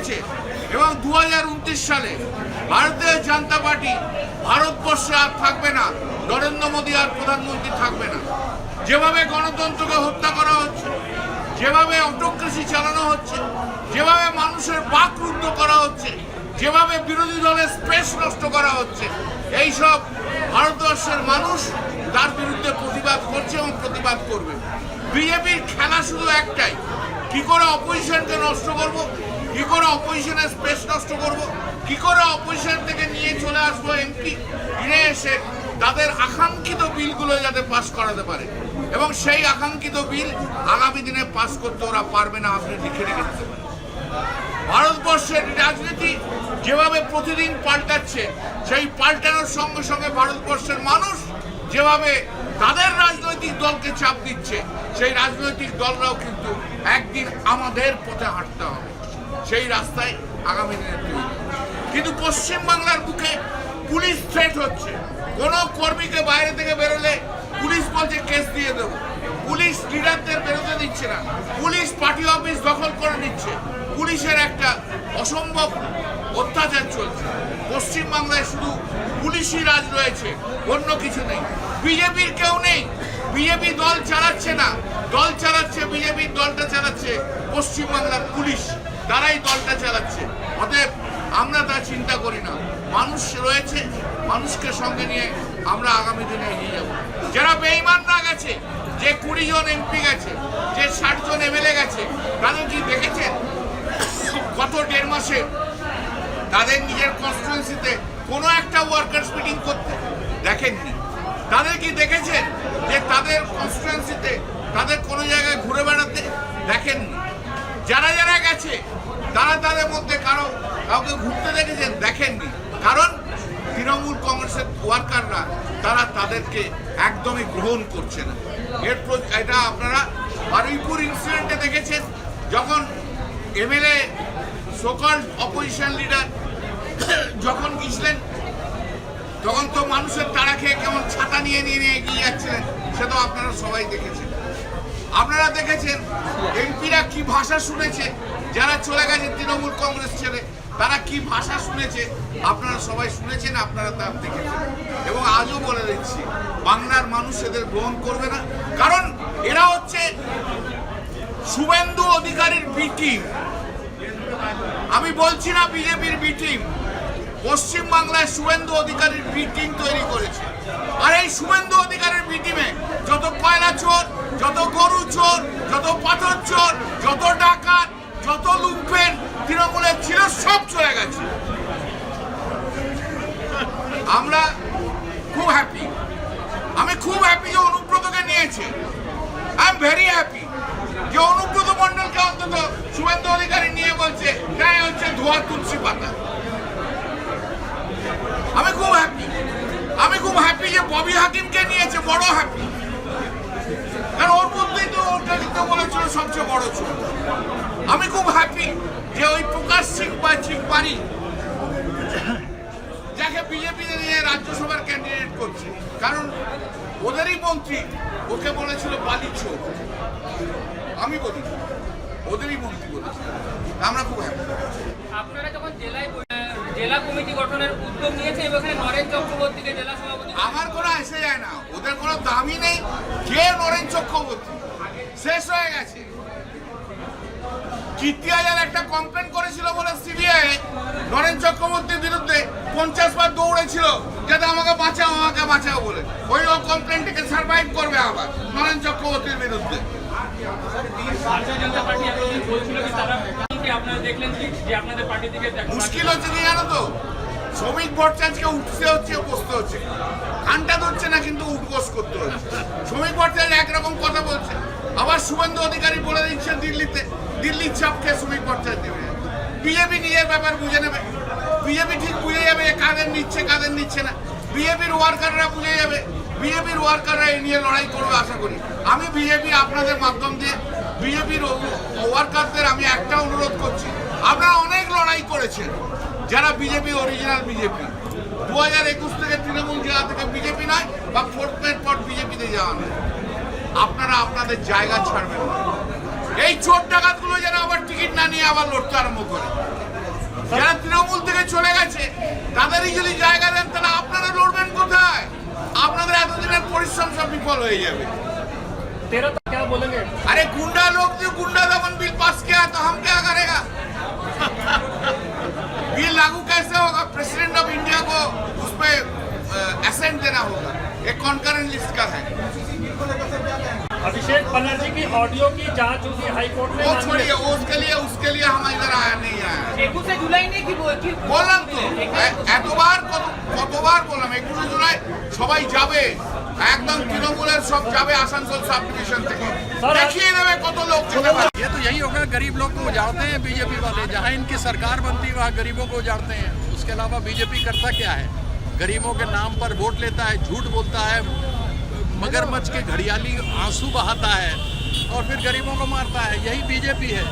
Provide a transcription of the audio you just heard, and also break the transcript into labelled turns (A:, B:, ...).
A: হয়েছে এবং 2029 সালে ভারতীয় জনতা পার্টি ভারতবর্ষে আর থাকবে না, নরেন্দ্র মোদী আর প্রধানমন্ত্রী থাকবে না। যেভাবে গণতন্ত্রকে হত্যা করা হচ্ছে, যেভাবে অটোক্রেসি চালানো হচ্ছে, যেভাবে মানুষের বাকরুদ্ধ করা হচ্ছে, যেভাবে বিরোধী দলের স্পেস নষ্ট করা হচ্ছে, এইসব ভারতবর্ষের মানুষ তার বিরুদ্ধে প্রতিবাদ করছে এবং প্রতিবাদ করবে। বিজেপির খেলা শুধু একটাই, কি করে অপোজিশনকে নষ্ট করব, কি করে অপোজিশনের স্পেস নষ্ট করব, কি করে অপোজিশন থেকে নিয়ে চলে আসবো এমপি, ফিরে এসে তাদের আকাঙ্ক্ষিত বিলগুলো যাতে পাস করাতে পারে। এবং সেই আকাঙ্ক্ষিত বিল আগামী দিনে পাস করতে ওরা পারবে না, আপনি লিখে রেখে দিতে পারেন। ভারতবর্ষের রাজনীতি যেভাবে প্রতিদিন পাল্টাচ্ছে, সেই পাল্টানোর সঙ্গে সঙ্গে ভারতবর্ষের মানুষ যেভাবে তাদের রাজনৈতিক দলকে চাপ দিচ্ছে, সেই রাজনৈতিক দলরাও কিন্তু একদিন আমাদের পথে হাঁটতে হবে, সেই রাস্তায় আগামী দিনে তৈরি। কিন্তু পশ্চিমবাংলার বুকে পুলিশ থ্রেট হচ্ছে, কোনো কর্মীকে বাইরে থেকে বেরোলে পুলিশ বলছে কেস দিয়ে দেবো, পুলিশ লিডারদের বেরোতে দিচ্ছে না, পুলিশ পার্টি অফিস দখল করে নিচ্ছে, পুলিশের একটা অসম্ভব অত্যাচার চলছে। পশ্চিমবাংলায় শুধু পুলিশই রাজ রয়েছে, অন্য কিছু নেই। বিজেপির কেউ নেই, বিজেপি দল চালাচ্ছে না, দল চালাচ্ছে বিজেপির দলটা চালাচ্ছে পশ্চিমবাংলার পুলিশ, তারাই দলটা চালাচ্ছে। অতএব আমরা তা চিন্তা করি না, মানুষ রয়েছে, মানুষকে সঙ্গে নিয়ে আমরা আগামী দিনে এগিয়ে যাব। যারা বেঈমানরা গেছে, যে 20 জন এমপি গেছে, যে 60 জন এমএলএ গেছে, তাদের কি দেখেছেন গত 1.5 মাসে তাদের নিজের কনস্টিটুয়েন্সিতে কোনো একটা ওয়ার্কার্স মিটিং করতে দেখেননি? তাদের কি দেখেছেন যে তাদের কনস্টিটুয়েন্সিতে তাদের কোনো জায়গায় ঘুরে বেড়াতে দেখেননি? যারা যারা গেছে তারা তাদের মধ্যে কাউকে ঘুরতে দেখেছেন? দেখেননি। কারণ তৃণমূল কংগ্রেসের ওয়ার্কাররা তারা তাদেরকে একদমই গ্রহণ করছে না। এটা আপনারা বারুইপুর ইনসিডেন্টে দেখেছেন, যখন এমএলএ সোকল্ড অপোজিশন লিডার যখন গিয়েছিলেন, তখন তো মানুষের তাড়া খেয়ে কেমন ছাতা নিয়ে নিয়ে এগিয়ে যাচ্ছিলেন, সে তো আপনারা সবাই দেখেছেন। আপনারা দেখেছেন এমপিরা কি ভাষা শুনেছে, যারা চলে গেছে তৃণমূল কংগ্রেস ছেড়ে, তারা কি ভাষা শুনেছে আপনারা সবাই শুনেছেন, আপনারা তা দেখেছেন। এবং আজও বলে দিচ্ছি, বাংলার মানুষ এদের গ্রহণ করবে না, কারণ এরা হচ্ছে শুভেন্দু অধিকারীর বি টিম। আমি বলছি না বিজেপির বি টিম, পশ্চিমবাংলায় শুভেন্দু অধিকারীর বি টিম তৈরি করেছে। আর এই শুভেন্দু অধিকারীর বি টিমে যত কয়লা চোর, যত গরু চোর, যত পাথর চোর, যত ডাকাত, যত লুম্পেন তৃণমূলের ছিল, সব চলে গেছে। আমরা খুব হ্যাপি, আমি খুব হ্যাপি যে অনুব্রতকে নিয়েছে। আই এম ভেরি হ্যাপি যে অনুব্রত মণ্ডলকে অন্তত শুভেন্দু অধিকারী নিয়ে বলছে গায়ে হচ্ছে ধোয়া তুলসী পাতা। আমি খুব হ্যাপি, আমি খুব হ্যাপি যে ববি হাকিমকে নিয়েছে, বড় হ্যাপি। কারণ ওর মধ্যেই তো ওটা কিন্তু বলেছিল সবচেয়ে বড় ছিল। আমি খুব হ্যাপি যে ওই প্রকাশ সিং বা চিকবাড়ি, যাকে বিজেপি নিয়ে রাজ্যসভার ক্যান্ডিডেট করছে, কারণ ওদেরই মন্ত্রী ওকে বলেছিল বালি চোর। আমি বলি ওদেরই মন্ত্রী বলেছিল। আমরা খুব হ্যাপি।
B: আপনারা যখন জেলা কমিটি গঠনের উদ্যোগ নিয়েছে এবং নরেন চক্রবর্তীকে জেলা সভাপতি,
A: আমার কোনো এসে যায় না, ওদের কোনো দামই নেই। কে নরেন চক্রবর্তী? শেষ হয়ে গেছে। কীর্তি আজাদ একটা কমপ্লেন করেছিল বলে সিবিআই নরেন চক্রবর্তীর বিরুদ্ধে 50 বার দৌড়েছিল, যাতে আমাকে বাঁচাও আমাকে বাঁচাও বলে। ওই কমপ্লেনটিকে সার্ভাইভ করবে আবার নরেন চক্রবর্তীর বিরুদ্ধে। মুশকিল হচ্ছে কি জানো তো, শ্রমিক ভট্টাচার্যকে উঠতে হচ্ছে, বসতে হচ্ছে, কানটা ধরছে না, কিন্তু উঠবোস করতে হচ্ছে। শ্রমিক ভট্টাচার্য একরকম কথা বলছে, আবার শুভেন্দু অধিকারী বলে দিচ্ছে দিল্লির চাপ খেয়ে শ্রমিক ভট্টাচার্য দেবে। বিজেপি নিজের ব্যাপার বুঝে নেবে, বিজেপি ঠিক বুঝে যাবে কাদের নিচ্ছে কাদের নিচ্ছে না। বিজেপির ওয়ার্কাররা বুঝে যাবে, বিজেপির ওয়ার্কাররা এই নিয়ে লড়াই করবে আশা করি। আমি বিজেপি আপনাদের মাধ্যম দিয়ে বিজেপির ওয়ার্কারদের আমি একটা অনুরোধ করছি, আপনারা অনেক লড়াই করেছেন যারা বিজেপি অরিজিনাল বিজেপি। 2021 থেকে তৃণমূল যাওয়া থেকে বিজেপি নয়, বা 4th মের পর বিজেপিতে যাওয়া নয়, আপনারা আপনাদের জায়গা ছাড়বেন না। এই চোর ডাকাতগুলো যেন আবার টিকিট না নিয়ে আবার লড়তে আরম্ভ করে। তৃণমূল থেকে চলে গেছে, তাদেরই যদি জায়গা দেন তাহলে আপনারা লড়বেন কোথায়? আপনাদের এতদিনের পরিশ্রম সব বিফল হয়ে যাবে।
C: तेरा तो क्या बोलेंगे?
A: अरे गुंडा लोग जो गुंडा दमन बिल पास किया तो हम क्या करेगा? बिल लागू कैसे होगा? प्रेसिडेंट ऑफ इंडिया को उस पर असेंट देना होगा, एक कॉन्करेंट लिस्ट का है।
C: अभिषेक बनर्जी की ऑडियो की जांच होगी हाई कोर्ट में।
A: वो छोड़िए, उसके लिए हम इधर आया नहीं आया।
B: 21 জুলাই নিয়ে কি
A: বললাম তো এতবার কতবার বললাম 21 জুলাই সবাই যাবে, একদম তৃণমূলের সব যাবে আসানসোল সাব ডিভিশন থেকে, দেখিয়ে দেবে কত লোক যেতে পারে।
D: ये तो यही होगा, गरीब लोग को उजाड़ते हैं बीजेपी वाले, जहाँ इनकी सरकार बनती है वहाँ गरीबों को उजाड़ते हैं। उसके अलावा बीजेपी करता क्या है? गरीबों के नाम पर वोट लेता है, झूठ बोलता है, मगरमच्छ के घड़ियाली आंसू बहाता है और फिर गरीबों को मारता है। यही बीजेपी है।